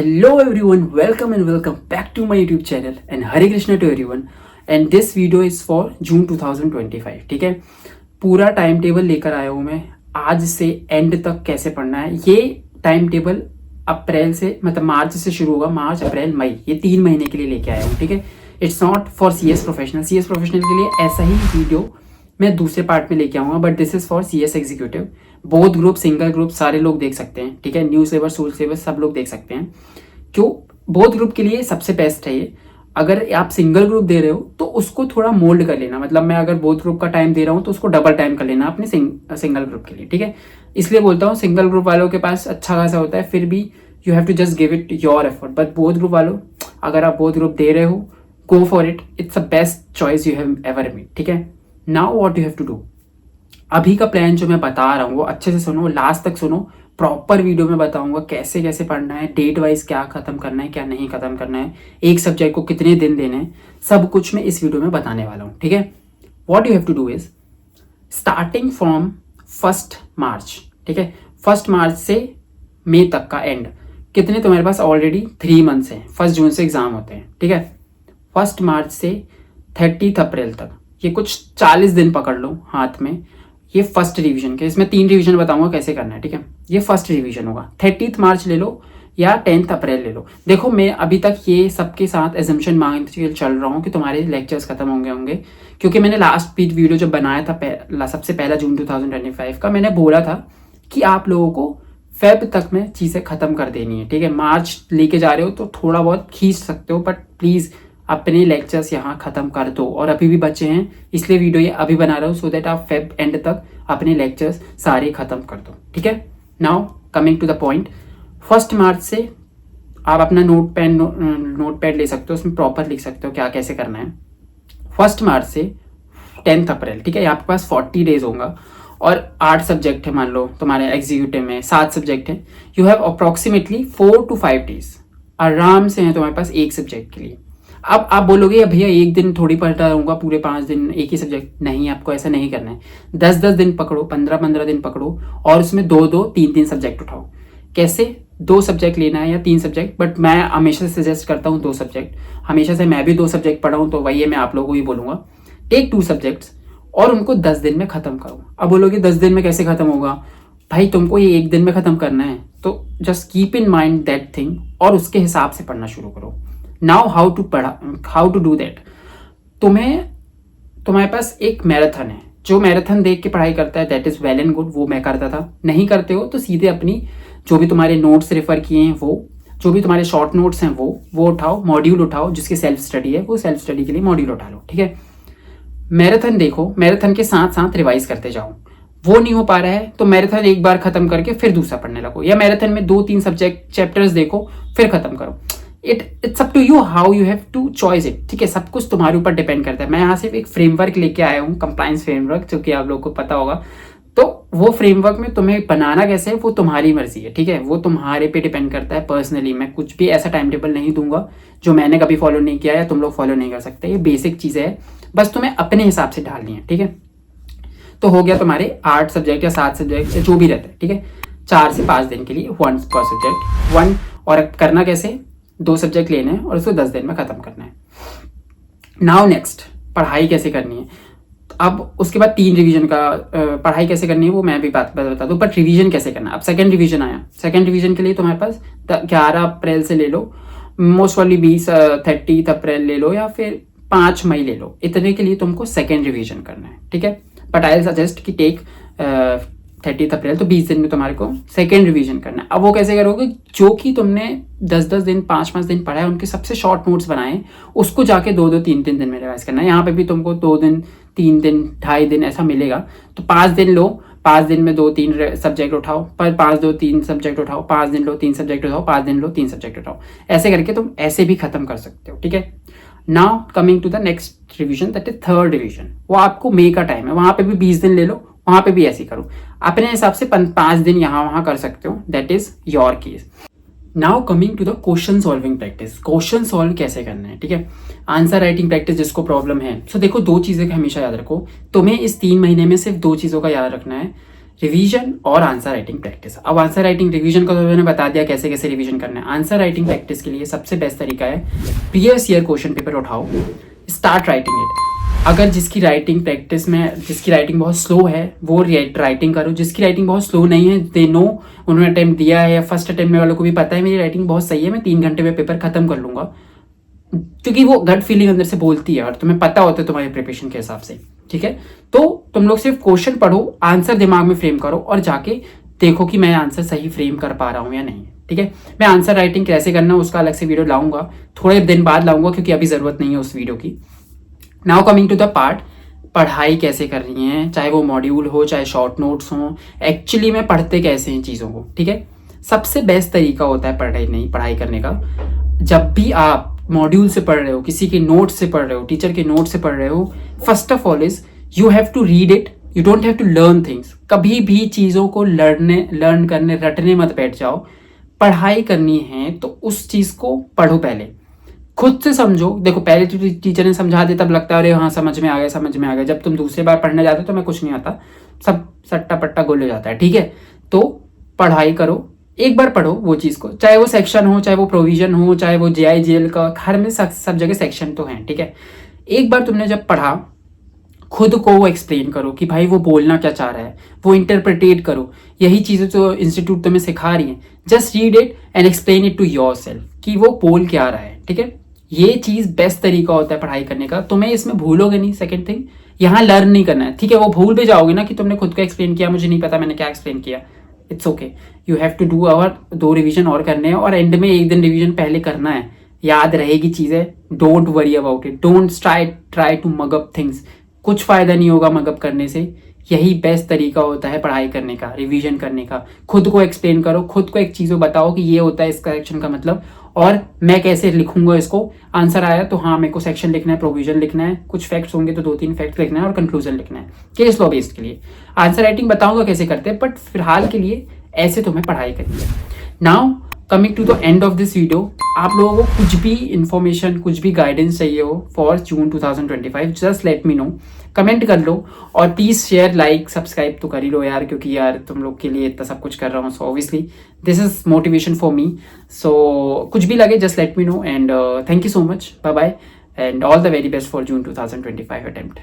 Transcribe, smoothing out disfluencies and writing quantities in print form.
Hello everyone, welcome and welcome back to my YouTube channel and Hare Krishna to everyone and this video is for June 2025. ठीक है, पूरा time table लेकर आया हूँ मैं आज से एंड तक कैसे पढ़ना है। ये टाइम टेबल अप्रैल से मतलब मार्च से शुरू होगा, मार्च अप्रैल मई, ये 3 महीने के लिए लेके आया हूँ। ठीक है, it's not for CS professional. CS professional के लिए ऐसा ही वीडियो मैं दूसरे पार्ट में लेके आऊँगा, but this is for CS executive. Both group, single group सारे लोग देख सकते हैं। ठीक है, न्यू सिलेबस, सोल सिलेबस सब लोग देख सकते हैं। क्यों? बोथ ग्रुप के लिए सबसे बेस्ट है ये। अगर आप सिंगल ग्रुप दे रहे हो तो उसको थोड़ा मोल्ड कर लेना, मतलब मैं अगर बोथ ग्रुप का टाइम दे रहा हूँ तो उसको डबल टाइम कर लेना अपने सिंगल ग्रुप के लिए। ठीक है, इसलिए बोलता हूँ सिंगल ग्रुप वालों के पास अच्छा खासा होता है, फिर भी you have to just give it your effort. But both group वालों, अगर आप बोथ ग्रुप दे रहे हो, go for it, it's a best choice you have ever made. ठीक है, now what you have to do. अभी का प्लान जो मैं बता रहा हूँ वो अच्छे से सुनो, लास्ट तक सुनो। प्रॉपर वीडियो में बताऊंगा कैसे कैसे पढ़ना है, डेट वाइज क्या खत्म करना है, क्या नहीं खत्म करना है, एक सब्जेक्ट को कितने दिन देने हैं, सब कुछ मैं इस वीडियो में बताने वाला हूँ। ठीक है, what you have to do is starting from 1 March. ठीक है, 1 मार्च से मई तक का एंड, कितने तुम्हारे पास ऑलरेडी 3 मंथ्स हैं। 1 जून से एग्जाम होते हैं। ठीक है, 1 मार्च से 30 अप्रैल तक, ये कुछ 40 दिन पकड़ लो हाथ में। ये फर्स्ट रिवीजन के, इसमें 3 रिवीजन बताऊंगा कैसे करना है। ठीक है, ये फर्स्ट रिवीजन होगा। 30 मार्च ले लो या 10 अप्रैल ले लो। देखो, मैं अभी तक ये सबके साथ एजम्पशन मान के चल रहा हूँ कि तुम्हारे लेक्चर्स खत्म होंगे क्योंकि मैंने लास्ट वीडियो जब बनाया था सबसे पहला जून 2025 का, मैंने बोला था कि आप लोगों को फेब तक में चीज़ें खत्म कर देनी है। ठीक है, मार्च लेके जा रहे हो तो थोड़ा बहुत खींच सकते हो, बट प्लीज़ अपने लेक्चर्स यहाँ खत्म कर दो। और अभी भी बच्चे हैं इसलिए वीडियो ये अभी बना रहा हूँ, सो दैट आप फेब एंड तक अपने लेक्चर्स सारे खत्म कर दो। ठीक है, now coming to the point. 1 March से आप अपना नोट पैड ले सकते हो, उसमें प्रॉपर लिख सकते हो क्या कैसे करना है। 1 मार्च से 10 अप्रैल, ठीक है, आपके पास 40 डेज होगा और 8 सब्जेक्ट है। मान लो तुम्हारे एग्जीक्यूटिव में 7 सब्जेक्ट है, you have approximately 4 to 5 days आराम से है तुम्हारे पास एक सब्जेक्ट के लिए। अब आप बोलोगे भैया एक दिन थोड़ी पढ़ता रहूंगा, पूरे 5 दिन एक ही सब्जेक्ट। नहीं, आपको ऐसा नहीं करना है। 10-10 दिन पकड़ो, 15-15 दिन पकड़ो और उसमें 2-2, 3-3 सब्जेक्ट उठाओ। कैसे? 2 सब्जेक्ट लेना है या 3 सब्जेक्ट, बट मैं हमेशा से सजेस्ट करता हूँ 2 सब्जेक्ट। हमेशा से मैं भी 2 सब्जेक्ट पढ़ा हूँ, तो वही है, मैं आप लोगों को ही बोलूंगा टेक 2 सब्जेक्ट्स और उनको 10 दिन में खत्म करो। अब बोलोगे 10 दिन में कैसे खत्म होगा भाई, तुमको ये 1 दिन में खत्म करना है, तो just keep in mind that thing और उसके हिसाब से पढ़ना शुरू करो। Now how to do that. तुम्हारे पास एक मैराथन है, जो मैराथन देख के पढ़ाई करता है that is well and good, वो मैं करता था। नहीं करते हो तो सीधे अपनी जो भी तुम्हारे नोट्स रेफर किए हैं वो, जो भी तुम्हारे शॉर्ट नोट्स हैं वो उठाओ, मॉड्यूल उठाओ, जिसकी सेल्फ स्टडी है वो सेल्फ स्टडी के लिए मॉड्यूल उठा लो। ठीक है, मैराथन देखो, मैराथन के साथ साथ रिवाइज करते जाओ। वो नहीं हो पा रहा है तो मैराथन एक बार खत्म करके फिर दूसरा पढ़ने लगो, या मैराथन में 2-3 सब्जेक्ट चैप्टर्स देखो फिर खत्म करो। It's up to you how you have to choice it. ठीक है, सब कुछ तुम्हारे ऊपर डिपेंड करता है। मैं यहाँ सिर्फ एक फ्रेमवर्क लेके आया हूँ, कंप्लायंस फ्रेमवर्क, जो कि आप लोगों को पता होगा। तो वो फ्रेमवर्क में तुम्हें बनाना कैसे है वो तुम्हारी मर्जी है। ठीक है, वो तुम्हारे पे डिपेंड करता है। पर्सनली मैं कुछ भी ऐसा टाइम टेबल नहीं दूंगा जो मैंने कभी फॉलो नहीं किया या तुम लोग फॉलो नहीं कर सकते। ये बेसिक चीज़ें है, बस तुम्हें अपने हिसाब से डालनी है। ठीक है, तो हो गया तुम्हारे 8 सब्जेक्ट या 7 सब्जेक्ट जो भी रहते हैं। ठीक है, 4 से 5 दिन के लिए 1 पर सब्जेक्ट 1। और करना कैसे, 2 सब्जेक्ट लेने हैं और उसको 10 दिन में खत्म करना है। नाउ नेक्स्ट, पढ़ाई कैसे करनी है। अब उसके बाद 3 रिवीजन का पढ़ाई कैसे करनी है वो मैं भी बात बता दूं, बट रिवीजन कैसे करना है। अब सेकंड रिवीजन आया, सेकंड रिवीजन के लिए तुम्हारे पास 11 अप्रैल से ले लो, मोस्ट वाली 30 अप्रैल ले लो, या फिर 5 मई ले लो। इतने के लिए तुमको सेकंड रिवीजन करना है। ठीक है, बट आई सजेस्ट कि टेक 30 अप्रैल, तो 20 दिन में तुम्हारे को सेकेंड रिवीजन करना है। अब वो कैसे करोगे, जो कि तुमने 10-10 दिन 5-5 दिन पढ़ा है, उनके सबसे शॉर्ट नोट्स बनाए, उसको जाके 2-2 3-3 दिन में रिवाइज करना है। यहाँ पे भी तुमको 2 दिन 3 दिन 2.5 दिन ऐसा मिलेगा, तो 5 दिन लो, 5 दिन में 2-3 सब्जेक्ट उठाओ, पर 5-2-3 सब्जेक्ट उठाओ, 5 दिन लो 3 सब्जेक्ट उठाओ, 5 दिन लो 3 सब्जेक्ट उठाओ। ऐसे करके तुम ऐसे भी खत्म कर सकते हो। ठीक है, now coming to the next revision, that is 3rd revision. वो आपको मई का टाइम है, वहां पे भी 20 दिन ले लो, वहां पे भी ऐसे करो। अपने हिसाब से 5 दिन यहाँ वहां कर सकते हो, that is your case. Now coming to the question solving practice. Question solve कैसे करना है। ठीक है, आंसर राइटिंग प्रैक्टिस जिसको प्रॉब्लम है। सो देखो, 2 चीजें का हमेशा याद रखो। तुम्हें इस 3 महीने में सिर्फ 2 चीजों का याद रखना है। रिवीजन और आंसर राइटिंग प्रैक्टिस। अब आंसर राइटिंग रिवीजन का तो मैंने बता दिया कैसे कैसे रिवीजन करना है। आंसर राइटिंग प्रैक्टिस के लिए सबसे बेस्ट तरीका है प्रीवियस ईयर क्वेश्चन पेपर उठाओ, स्टार्ट राइटिंग इट। अगर जिसकी राइटिंग प्रैक्टिस में जिसकी राइटिंग बहुत स्लो है वो राइटिंग करो, जिसकी राइटिंग बहुत स्लो नहीं है दे नो, उन्होंने अटेम्प्ट दिया है या फर्स्ट अटेम्प्ट में वालों को भी पता है मेरी राइटिंग बहुत सही है, मैं 3 घंटे में पेपर खत्म कर लूंगा, क्योंकि वो गट फीलिंग अंदर से बोलती है और तुम्हें पता होता है तुम्हारे प्रिपरेशन के हिसाब से, ठीक है। तो तुम लोग सिर्फ क्वेश्चन पढ़ो, आंसर दिमाग में फ्रेम करो और जाके देखो कि मैं आंसर सही फ्रेम कर पा रहा हूँ या नहीं, ठीक है। मैं आंसर राइटिंग कैसे करना है उसका अलग से वीडियो लाऊंगा, थोड़े दिन बाद लाऊंगा क्योंकि अभी जरूरत नहीं है उस वीडियो की। Now coming to the part, पढ़ाई कैसे कर रही हैं, चाहे वो मॉड्यूल हो चाहे शॉर्ट नोट्स हो, एक्चुअली में पढ़ते कैसे हैं चीज़ों को, ठीक है। सबसे बेस्ट तरीका होता है पढ़ाई करने का, जब भी आप मॉड्यूल से पढ़ रहे हो, किसी के नोट से पढ़ रहे हो, टीचर के नोट से पढ़ रहे हो, first of all is you have to read it, you don't have to learn things. कभी भी चीज़ों को लर्न करने रटने मत बैठ जाओ। पढ़ाई करनी है तो उस चीज़ को पढ़ो, पहले खुद से समझो। देखो पहले तो टीचर ने समझा दिया तब लगता है अरे हाँ समझ में आ गया समझ में आ गया, जब तुम दूसरी बार पढ़ने जाते हो तो मैं कुछ नहीं आता, सब सट्टा पट्टा गोल हो जाता है, ठीक है। तो पढ़ाई करो, एक बार पढ़ो वो चीज़ को, चाहे वो सेक्शन हो, चाहे वो प्रोविजन हो, चाहे वो JIGL का, हर में सब जगह सेक्शन तो हैं, ठीक है। एक बार तुमने जब पढ़ा, खुद को वो एक्सप्लेन करो कि भाई वो बोलना क्या चाह रहा है, वो इंटरप्रिटेट करो। यही चीज़ें तो इंस्टीट्यूट तुम्हें सिखा रही है। Just read it and explain it to yourself कि वो बोल क्या रहा है, ठीक है। ये चीज़ बेस्ट तरीका होता है पढ़ाई करने का। तुम्हें इसमें भूलोगे नहीं। सेकंड थिंग, यहाँ लर्न नहीं करना है, ठीक है। वो भूल भी जाओगे ना कि तुमने खुद को एक्सप्लेन किया, मुझे नहीं पता मैंने क्या एक्सप्लेन किया, it's okay. You have to do और 2 रिवीजन और करने हैं और एंड में 1 दिन रिवीजन पहले करना है, याद रहेगी चीज़ें। Don't worry about it, don't try to mug up things, कुछ फ़ायदा नहीं होगा मग अप करने से। यही बेस्ट तरीका होता है पढ़ाई करने का, रिवीजन करने का। खुद को एक्सप्लेन करो, खुद को एक चीज़ बताओ कि ये होता है इसका सेक्शन का मतलब, और मैं कैसे लिखूंगा इसको। आंसर आया तो हाँ मेरे को सेक्शन लिखना है, प्रोविजन लिखना है, कुछ फैक्ट्स होंगे तो 2-3 फैक्ट्स लिखना है और कंक्लूजन लिखना है। केस लॉ बेस्ड के लिए आंसर राइटिंग बताऊंगा कैसे करते हैं, बट फिलहाल के लिए ऐसे तुम्हें पढ़ाई करनी है। Now coming to the end of this video, आप लोगों को कुछ भी इंफॉर्मेशन, कुछ भी गाइडेंस चाहिए हो for June 2025, just let me no, comment कर लो। और प्लीज़ शेयर, लाइक, सब्सक्राइब तो कर ही लो यार, क्योंकि यार तुम लोग के लिए इतना सब कुछ कर रहा हूँ, so obviously this is motivation for me. So कुछ भी लगे just let me know and thank you so much, bye bye and all the very best for June 2025 attempt.